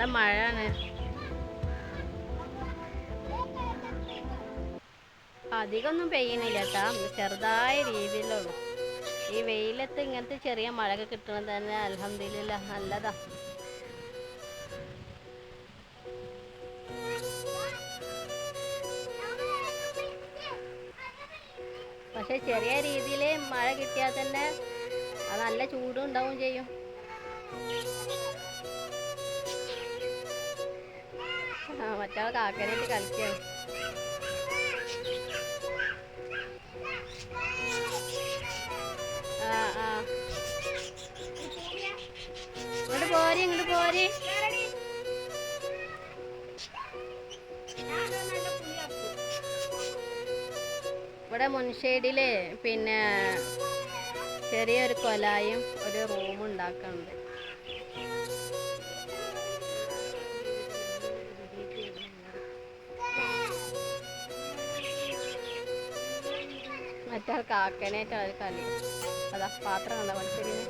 ഇവിടെ മഴയാണ്. അധികമൊന്നും പെയ്യണില്ല കേട്ടാ, ചെറുതായ രീതിയിലുള്ളൂ. ഈ വെയിലത്ത് ഇങ്ങനത്തെ ചെറിയ മഴയൊക്കെ കിട്ടണത് തന്നെ അൽഹംദുലില്ലാ നല്ലതാ. പക്ഷെ ചെറിയ രീതിയിൽ മഴ കിട്ടിയാൽ തന്നെ അത് നല്ല ചൂടും ഉണ്ടാവും ചെയ്യും. മറ്റാൾ കാക്കനായിട്ട് കളിക്കുകയാണ്. ആ ആ ഇങ്ങോട്ട് പോരി, ഇങ്ങോട്ട് പോരി. ഇവിടെ മുൻഷേഡില് പിന്നെ ചെറിയൊരു കൊലായും ഒരു റൂമും ഉണ്ടാക്കുന്നുണ്ട്. മറ്റേ കാക്കനായിട്ട് അവർ കളി. അതാ പാത്രം കണ്ട മത്സരിന്.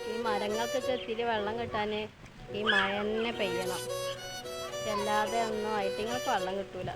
ഈ മരങ്ങൾക്കൊക്കെ ഇത്തിരി വെള്ളം കിട്ടാൻ ഈ മഴ തന്നെ പെയ്യണം, അല്ലാതെ ഒന്നും ഐറ്റിങ്ങൾക്ക് വെള്ളം കിട്ടൂല.